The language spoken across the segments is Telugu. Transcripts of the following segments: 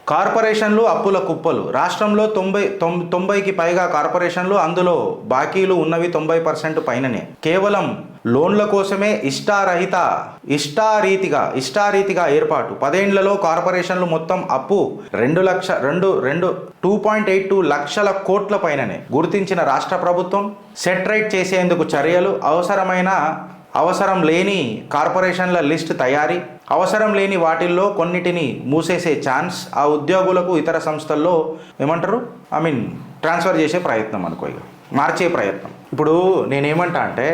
కార్పొరేషన్లు అప్పుల కుప్పలు. రాష్ట్రంలో 90కి పైగా కార్పొరేషన్లు, అందులో బాకీలు ఉన్నవి 90% పైననే. కేవలం లోన్ల కోసమే ఇష్టారీతిగా ఏర్పాటు. 10 ఏళ్లలో కార్పొరేషన్లు మొత్తం అప్పు 2.82 లక్షల కోట్ల పైననే. గుర్తించిన రాష్ట్ర ప్రభుత్వం సెటరైట్ చేసేందుకు చర్యలు. అవసరం లేని కార్పొరేషన్ల లిస్ట్ తయారీ. అవసరం లేని వాటిల్లో కొన్నిటిని మూసేసే ఛాన్స్. ఆ ఉద్యోగులకు ఇతర సంస్థల్లో ట్రాన్స్ఫర్ చేసే ప్రయత్నం అనుకో, ఇక మార్చే ప్రయత్నం. ఇప్పుడు నేనేమంటా అంటే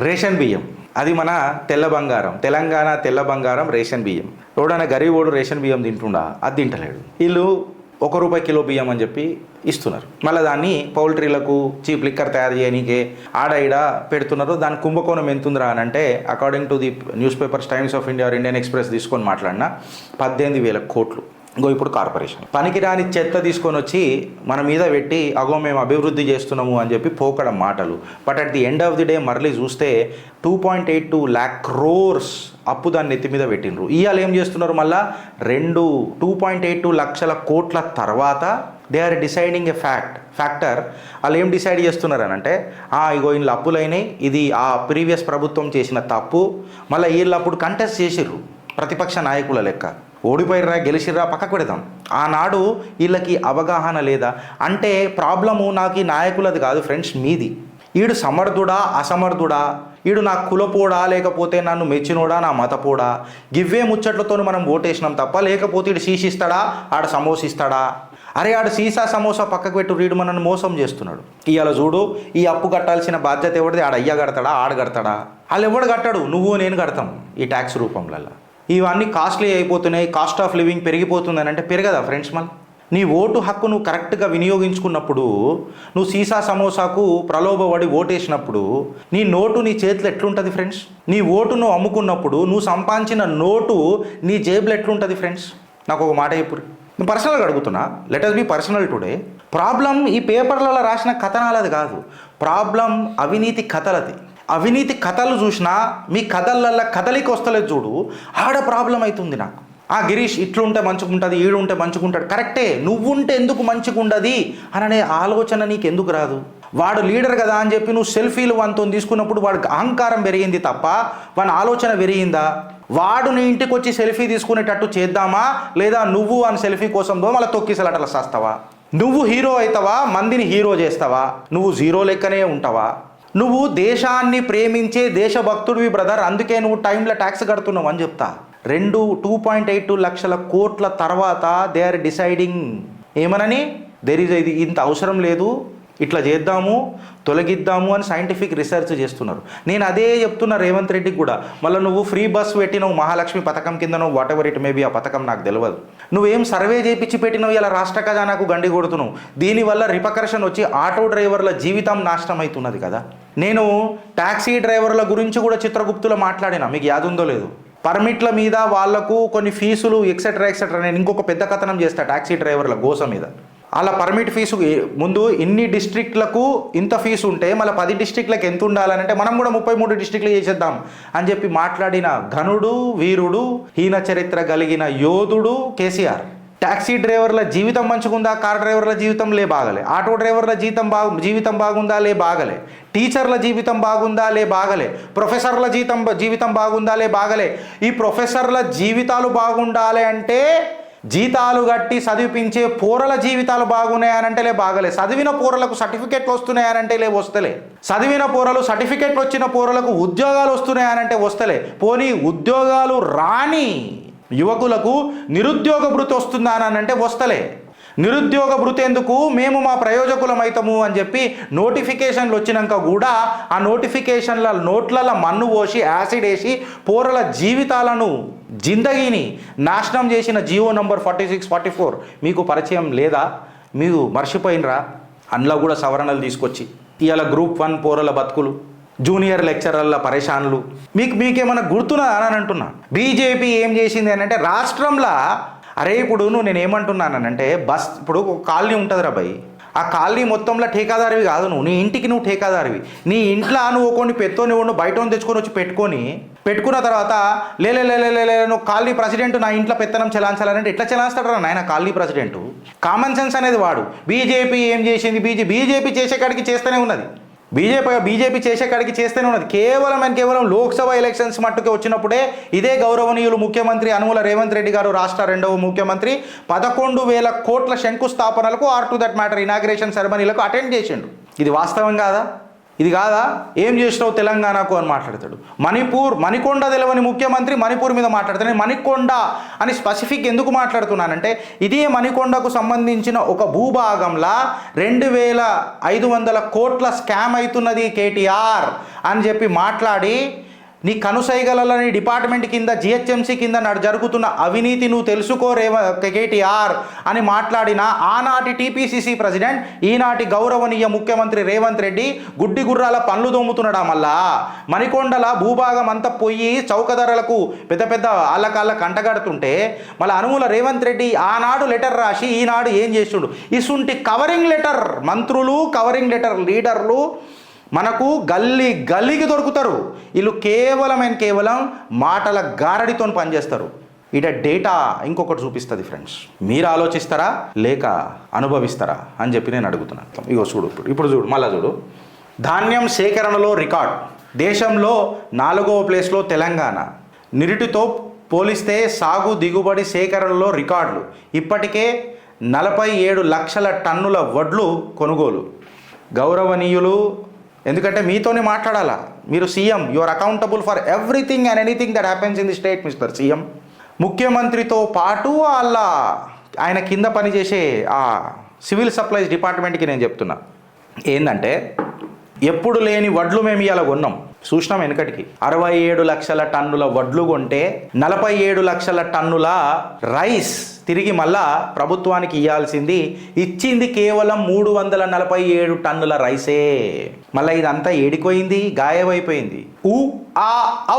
రేషన్ బియ్యం అది మన తెల్ల బంగారం, తెలంగాణ తెల్ల బంగారం రేషన్ బియ్యం. ఎవడైనా గరీబోడు రేషన్ బియ్యం తింటుండా? అది తింటలేడు. వీళ్ళు ₹1 కిలో బియ్యం అని చెప్పి ఇస్తున్నారు. మళ్ళీ దాన్ని పౌల్ట్రీలకు చీప్ లిక్కర్ తయారు చేయనీకే ఆడ పెడుతున్నారు. దాని కుంభకోణం ఎంతుందిరా అని అంటే, according to the news papers times of India, Indian express తీసుకొని మాట్లాడినా 18,000 కోట్లు. ఇప్పుడు కార్పొరేషన్ పనికిరాని చెత్త తీసుకొని వచ్చి మన మీద పెట్టి మేము అభివృద్ధి చేస్తున్నాము అని చెప్పి పోకడం మాటలు. But at the end of the day మరలి చూస్తే 2.82 lakh crores అప్పు దాన్ని నెత్తి మీద పెట్టినరు. ఇవాళ ఏం చేస్తున్నారు? మళ్ళా 2.82 లక్షల కోట్ల తర్వాత they are deciding a factor. వాళ్ళు ఏం డిసైడ్ చేస్తున్నారు అని అంటే, వీళ్ళు అప్పులైనాయి, ఇది ఆ ప్రీవియస్ ప్రభుత్వం చేసిన తప్పు. మళ్ళీ వీళ్ళు అప్పుడు కంటెస్ట్ చేసిర్రు ప్రతిపక్ష నాయకుల లెక్క. ఓడిపోయిర్రా గెలిచిర్రా పక్కకు పెడతాం. ఆనాడు వీళ్ళకి అవగాహన లేదా అంటే, ప్రాబ్లము నాకు ఈ నాయకులది కాదు ఫ్రెండ్స్, మీది. ఈడు సమర్థుడా అసమర్థుడా, ఈడు నా కులపోడా లేకపోతే నన్ను మెచ్చినోడా నా మతపోడా, గివ్వే ముచ్చట్లతో మనం ఓటేసినాం తప్ప, లేకపోతే ఈడు సీసిస్తాడా ఆడ సమోసిస్తాడా? అరే ఆడు సీసా సమోసా పక్కకు పెట్టు, వీడు మనల్ని మోసం చేస్తున్నాడు. ఇవాళ చూడు, ఈ అప్పు కట్టాల్సిన బాధ్యత ఎవరిది? ఆడ అయ్య కడతాడా ఆడ కడతాడా? వాళ్ళు ఎవడు కట్టాడు? నువ్వు నేను కడతాం ఈ ట్యాక్స్ రూపంలో. ఇవన్నీ కాస్ట్లీ అయిపోతున్నాయి, కాస్ట్ ఆఫ్ లివింగ్ పెరిగిపోతుందని అంటే పెరగదా ఫ్రెండ్స్? మళ్ళీ నీ ఓటు హక్కు నువ్వు కరెక్ట్గా వినియోగించుకున్నప్పుడు, నువ్వు సీసా సమోసాకు ప్రలోభపడి ఓటేసినప్పుడు నీ నోటు నీ చేతిలో ఎట్లుంటుంది ఫ్రెండ్స్? నీ ఓటు నువ్వు అమ్ముకున్నప్పుడు నువ్వు సంపాదించిన నోటు నీ జేబులో ఎట్లుంటుంది ఫ్రెండ్స్? నాకు ఒక మాట చెప్పు. నేను పర్సనల్గా అడుగుతున్నా, let us be personal today. Problem ఈ పేపర్లలో రాసిన కథనాలది కాదు, ప్రాబ్లం అవినీతి కథలది. అవినీతి కథలు చూసినా మీ కథలల్లో కదలికి వస్తలేదు చూడు, ఆడ ప్రాబ్లం అవుతుంది నాకు. గిరీష్ ఇట్లుంటే మంచిగుంటుంది, ఈడుంటే మంచిగుంటాడు, కరెక్టే. నువ్వుంటే ఎందుకు మంచిగుండది అనే ఆలోచన నీకు ఎందుకు రాదు? వాడు లీడర్ కదా అని చెప్పి నువ్వు సెల్ఫీలు వానితో తీసుకున్నప్పుడు వాడికి అహంకారం పెరిగింది తప్ప వాని ఆలోచన పెరిగిందా? వాడు నీ ఇంటికి వచ్చి సెల్ఫీ తీసుకునేటట్టు చేద్దామా, లేదా నువ్వు వాని సెల్ఫీ కోసందో మళ్ళీ తొక్కిసలాటలు చేస్తావా? నువ్వు హీరో అవుతావా, మందిని హీరో చేస్తావా? నువ్వు జీరో లెక్కనే ఉంటావా? నువ్వు దేశాన్ని ప్రేమించే దేశభక్తుడివి బ్రదర్, అందుకే నువ్వు టైంలో ట్యాక్స్ కడుతున్నావు అని చెప్తా. 2.82 లక్షల కోట్ల తర్వాత దే ఆర్ డిసైడింగ్ ఏమనని, ఇది ఇంత అవసరం లేదు, ఇట్లా చేద్దాము, తొలగిద్దాము అని సైంటిఫిక్ రీసెర్చ్ చేస్తున్నారు. నేను అదే చెప్తున్నా రేవంత్ రెడ్డికి కూడా. మళ్ళీ నువ్వు ఫ్రీ బస్ పెట్టినావు, మహాలక్ష్మి పథకం కిందనో వాట్ ఎవర్ ఇట్ మేబీ, ఆ పథకం నాకు తెలియదు. నువ్వేం సర్వే చేయించి పెట్టినావు, ఇలా రాష్ట్ర ఖజానాకు గండి కొడుతున్నావు. దీనివల్ల రిపకర్షన్ వచ్చి ఆటో డ్రైవర్ల జీవితం నాశనం అవుతున్నది కదా. నేను ట్యాక్సీ డ్రైవర్ల గురించి కూడా చిత్రగుప్తులో మాట్లాడినా, మీకు యాదుందో లేదు. పర్మిట్ల మీద వాళ్లకు కొన్ని ఫీజులు ఎక్సెట్రా. నేను ఇంకొక పెద్ద కథనం చేస్తా ట్యాక్సీ డ్రైవర్ల గోస మీద. అలా పర్మిట్ ఫీజు ముందు ఇన్ని డిస్ట్రిక్ట్లకు ఇంత ఫీజు ఉంటే మళ్ళీ 10 డిస్ట్రిక్ట్లకు ఎంత ఉండాలనంటే మనం కూడా 33 డిస్ట్రిక్ట్లు చేసేద్దాం అని చెప్పి మాట్లాడిన ఘనుడు, వీరుడు, హీన చరిత్ర కలిగిన యోధుడు కేసీఆర్. ట్యాక్సీ డ్రైవర్ల జీవితం మంచిగుందా, కార్ డ్రైవర్ల జీవితం బాగలే, ఆటో డ్రైవర్ల జీవితం బాగుందా బాగలే, టీచర్ల జీవితం బాగుందా బాగలే, ప్రొఫెసర్ల జీవితం బాగుందా బాగలే. ఈ ప్రొఫెసర్ల జీవితాలు బాగుండాలి అంటే జీతాలు కట్టి చదివిపించే పోరల జీవితాలు బాగున్నాయనంటే బాగలే, చదివిన పోరలకు సర్టిఫికెట్లు వస్తున్నాయనంటే వస్తలే, చదివిన పోరలు సర్టిఫికెట్లు వచ్చిన పోరలకు ఉద్యోగాలు వస్తున్నాయనంటే వస్తలే. పోనీ ఉద్యోగాలు రాని యువకులకు నిరుద్యోగ భృతి వస్తుందా అని అంటే వస్తలే. నిరుద్యోగ భృతి ఎందుకు, మేము మా ప్రయోజకులమైతాము అని చెప్పి నోటిఫికేషన్లు వచ్చినాక కూడా ఆ నోటిఫికేషన్ల నోట్లలో మన్ను పోసి యాసిడ్ వేసి పోరల జీవితాలను జిందగీని నాశనం చేసిన జియో నంబర్ 46, 44 మీకు పరిచయం లేదా? మీరు మర్చిపోయినరా? అందులో కూడా సవరణలు తీసుకొచ్చి ఇవాళ గ్రూప్ 1 పోరల బతుకులు, జూనియర్ లెక్చరర్ల పరేషాన్లు మీకేమైనా గుర్తున్నా అని అంటున్నా. బీజేపీ ఏం చేసింది అని అంటే రాష్ట్రంలో, అరే ఇప్పుడు నేను ఏమంటున్నానంటే ఇప్పుడు ఒక కాలనీ ఉంటుంది రా భయ్, ఆ కాలనీ మొత్తంలో ఠేకాదారివి కాదు నువ్వు, నీ ఇంటికి నువ్వు ఠేకాదారివి. నీ ఇంట్లో నువ్వు కొన్ని పెత్తోని బయట తెచ్చుకొని వచ్చి పెట్టుకున్న తర్వాత లేలే నువ్వు కాలనీ ప్రెసిడెంట్ నా ఇంట్లో పెత్తనం చెలాంచాలంటే ఎట్లా చెలాంచాడు నాయన కాలనీ ప్రెసిడెంట్? కామన్ సెన్స్ అనేది వాడు. బీజేపీ ఏం చేసింది? బీజేపీ చేసే కాడికి చేస్తూనే ఉన్నది. బీజేపీ చేసే కాడికి చేస్తూనే ఉన్నది. కేవలం లోక్సభ ఎలక్షన్స్ మట్టుకు వచ్చినప్పుడే ఇదే గౌరవనీయులు ముఖ్యమంత్రి యనమల రేవంత్ రెడ్డి గారు, రాష్ట్ర 2వ ముఖ్యమంత్రి, 11,000 కోట్ల శంకుస్థాపనలకు or to that matter inauguration సెరమనీలకు అటెండ్ చేసిండు. ఇది వాస్తవం కాదా? ఇది కాదా? ఏం చేసినావు తెలంగాణకు అని మాట్లాడతాడు. మణికొండ తెలవని ముఖ్యమంత్రి మణిపూర్ మీద మాట్లాడతాడు. నేను మణికొండ అని స్పెసిఫిక్ ఎందుకు మాట్లాడుతున్నానంటే ఇదే మణికొండకు సంబంధించిన ఒక భూభాగంలా 2,500 కోట్ల స్కామ్ అవుతున్నది కేటీఆర్ అని చెప్పి మాట్లాడి నీ కనుసైగలని డిపార్ట్మెంట్ కింద జిహెచ్ఎంసీ కింద జరుగుతున్న అవినీతి నువ్వు తెలుసుకో కేటీఆర్ అని మాట్లాడిన ఆనాటి టీపీసీసీ ప్రెసిడెంట్, ఈనాటి గౌరవనీయ ముఖ్యమంత్రి రేవంత్ రెడ్డి గుడ్డి గుర్రాల పనులు దొమ్ముతున్నాడా? మళ్ళా మణికొండల భూభాగం అంతా పోయి చౌకధరలకు పెద్ద వాళ్ళ కంటగడుతుంటే మళ్ళీ యనమల రేవంత్ రెడ్డి ఆనాడు లెటర్ రాసి ఈనాడు ఏం చేస్తుండు? ఇసుంటి కవరింగ్ లెటర్ మంత్రులు, కవరింగ్ లెటర్ లీడర్లు మనకు గల్లీకి దొరుకుతారు. వీళ్ళు కేవలం మాటల గారడితో పనిచేస్తారు. ఇట డేటా ఇంకొకటి చూపిస్తుంది ఫ్రెండ్స్. మీరు ఆలోచిస్తారా లేక అనుభవిస్తారా అని చెప్పి నేను అడుగుతున్నాను. ఇగో చూడు, ఇప్పుడు చూడు, మళ్ళా చూడు. ధాన్యం సేకరణలో రికార్డ్, దేశంలో 4వ ప్లేస్లో తెలంగాణ. నిరుటితో పోలిస్తే సాగు దిగుబడి సేకరణలో రికార్డులు. ఇప్పటికే 47 లక్షల టన్నుల వడ్లు కొనుగోలు. గౌరవనీయులు, ఎందుకంటే మీతోనే మాట్లాడాలా. మీరు CM, you are accountable for everything and anything that happens in the state mister CM. ముఖ్యమంత్రితో పాటు ఆయన కింద పనిచేసే ఆ సివిల్ సప్లైస్ డిపార్ట్మెంట్కి నేను చెప్తున్నా ఏంటంటే, ఎప్పుడు లేని వడ్లు మేము ఇవాళ కొన్నాం. చూసినాం వెనుకటికి 67 లక్షల టన్నుల వడ్లు కొంటే 47 లక్షల టన్నుల రైస్ తిరిగి మళ్ళా ప్రభుత్వానికి ఇచ్చింది కేవలం 347 టన్నుల రైసే. మళ్ళీ ఇదంతా ఏడిపోయింది, గాయమైపోయింది.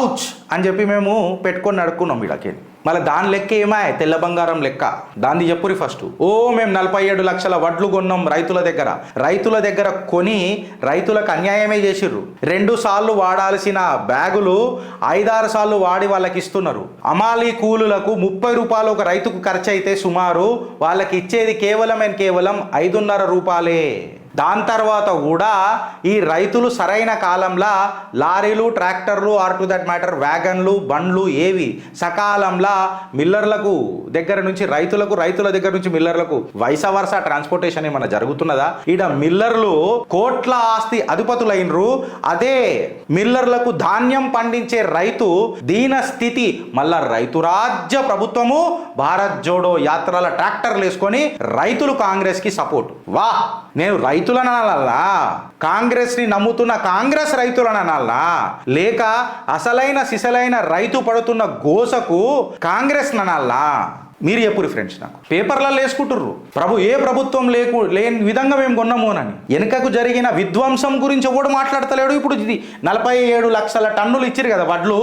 ఔచ్ అని చెప్పి మేము పెట్టుకొని నడుక్కున్నాం వీళ్ళకి. మళ్ళీ దాని లెక్క ఏమాయ్? తెల్ల బంగారం లెక్క. దాన్ని చెప్పురి ఫస్ట్. మేము 47 లక్షల వడ్లు కొన్నాం రైతుల దగ్గర కొని రైతులకు అన్యాయమే చేసిర్రు. 2 సార్లు వాడాల్సిన బ్యాగులు 5-6 సార్లు వాడి వాళ్ళకి ఇస్తున్నారు. అమాలీ కూలులకు 30 రూపాయలు ఒక రైతుకు ఖర్చు అయితే సుమారు వాళ్ళకి ఇచ్చేది కేవలం 5.5 రూపాయలే. దాని తర్వాత కూడా ఈ రైతులు సరైన కాలంలో లారీలు, ట్రాక్టర్లు, ఆర్ టు దట్ మ్యాటర్ వ్యాగన్లు, బండ్లు ఏవి సకాలంలో మిల్లర్లకు దగ్గర నుంచి రైతుల దగ్గర నుంచి మిల్లర్లకు వైసా వర్సా ట్రాన్స్పోర్టేషన్ ఏమన్నా జరుగుతున్నదా? ఈడ మిల్లర్లు కోట్ల ఆస్తి అధిపతులైనరు. అదే మిల్లర్లకు ధాన్యం పండించే రైతు దీన స్థితి. మళ్ళా రైతు రాజ్య ప్రభుత్వము భారత్ జోడో యాత్రల ట్రాక్టర్లు వేసుకొని రైతులు కాంగ్రెస్కి సపోర్ట్. వా, నేను రైతులను అనాలా? కాంగ్రెస్ని నమ్ముతున్న కాంగ్రెస్ రైతులను అనాలా? లేక అసలైన సిసలైన రైతు పడుతున్న గోసకు కాంగ్రెస్ అనాలా? మీరు చెప్పురు ఫ్రెండ్స్. నాకు పేపర్లలో వేసుకుంటుర్రు ఏ ప్రభుత్వం లేని విధంగా మేము కొన్నాము అని. వెనుకకు జరిగిన విధ్వంసం గురించి కూడా మాట్లాడతలేడు. ఇప్పుడు ఇది 47 లక్షల టన్నులు ఇచ్చిరు కదా వడ్లు,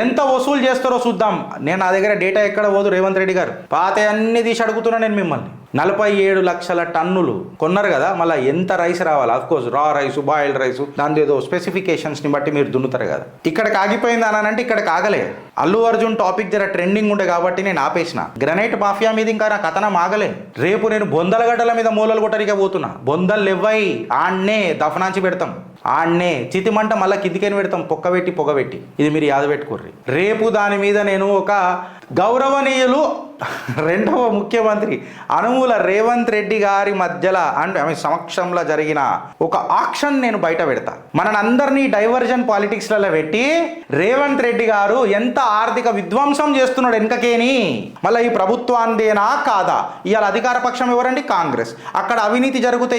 ఎంత వసూలు చేస్తారో చూద్దాం. నేను నా దగ్గర డేటా ఎక్కడ పోదు రేవంత్ రెడ్డి గారు, పాత అన్ని తీసి అడుగుతున్నా నేను మిమ్మల్ని. 47 లక్షల టన్నులు కొన్నారు కదా, మళ్ళీ ఎంత రైస్ రావాలి? అఫ్కోర్స్ రా రైసు, బాయిల్డ్ రైసు, దాని ఏదో స్పెసిఫికేషన్స్ని బట్టి మీరు దున్నుతారు కదా. ఇక్కడికి ఆగిపోయింది అని అంటే ఇక్కడికి ఆగలే. అల్లు అర్జున్ టాపిక్ జర ట్రెండింగ్ ఉండే కాబట్టి నేను ఆపేసిన. గ్రనైట్ మాఫియా మీద ఇంకా నా కథనం ఆగలే. రేపు నేను బొందలగడ్డల మీద మూలలు కొట్టరికే పోతున్నా. బొందలు ఇవ్వయి ఆడ్నే దఫనాంచి పెడతాం, ఆడ్నే చితిమంట మళ్ళీ కిందికని పెడతాం, పొగబెట్టి. ఇది మీరు యాద పెట్టుకోర్రి. రేపు దాని మీద నేను ఒక గౌరవనీయులు 2వ ముఖ్యమంత్రి యనమల రేవంత్ రెడ్డి గారి మధ్యలో సమక్షంలో జరిగిన ఒక ఆక్షన్ నేను బయట పెడతా. మనందరినీ డైవర్జన్ పాలిటిక్స్లలో పెట్టి రేవంత్ రెడ్డి గారు ఎంత ఆర్థిక విధ్వంసం చేస్తున్నాడు వెనకకేని, మళ్ళీ ఈ ప్రభుత్వాందేనా కాదా? ఇవాళ అధికార పక్షం ఎవరండి? కాంగ్రెస్. అక్కడ అవినీతి జరిగితే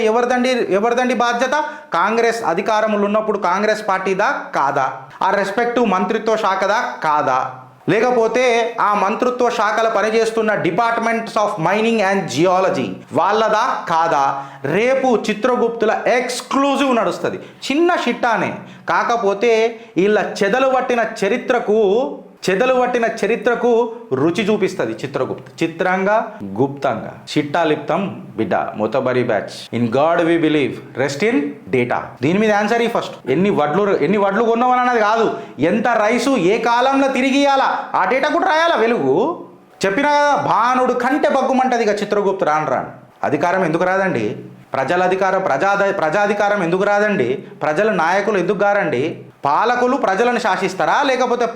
ఎవరిదండి బాధ్యత? కాంగ్రెస్ అధికారములు ఉన్నప్పుడు కాంగ్రెస్ పార్టీదా కాదా? ఆ రెస్పెక్టివ్ మంత్రిత్వ శాఖదా కాదా? లేకపోతే ఆ మంత్రిత్వ శాఖల పనిచేస్తున్న departments of mining and geology వాళ్ళదా కాదా? రేపు చిత్రగుప్తుల ఎక్స్క్లూజివ్ నడుస్తుంది. చిన్న షిట్టానే, కాకపోతే వీళ్ళ చెదలు పట్టిన చరిత్రకు చెదలు పట్టిన చరిత్రకు రుచి చూపిస్తుంది చిత్రగుప్త. చిత్రంగా గుప్తంగా చిట్టాలిప్తం బిడ్డ మొతబరి batch. In God we believe, rest in data. దీని మీద ఆన్సర్ ఈ ఫస్ట్. ఎన్ని వడ్లు కొన్నామని అన్నది కాదు, ఎంత రైసు ఏ కాలంలో తిరిగి ఇవ్వాలా ఆ డేటా కూడా రాయాలా. వెలుగు చెప్పిన కదా, భానుడు కంటే బగ్గుమంటది ఇక చిత్రగుప్త. రాను అధికారం ఎందుకు రాదండి? ప్రజాధికారం ఎందుకు రాదండి? ప్రజలు నాయకులు ఎందుకు గారండి? పాలకులు ప్రజలను శాసిస్తారా, లేకపోతే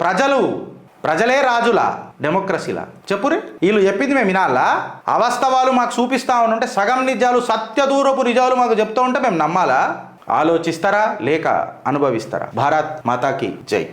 ప్రజలే రాజులా డెమోక్రసీలా? చెప్పురే. వీళ్ళు చెప్పింది మేము వినాలా? అవాస్తవాలు మాకు చూపిస్తా ఉంటే సగం నిజాలు, సత్యదూరపు నిజాలు మాకు చెప్తూ ఉంటే మేము నమ్మాలా? ఆలోచిస్తారా లేక అనుభవిస్తారా? భారత్ మాతాకి జై.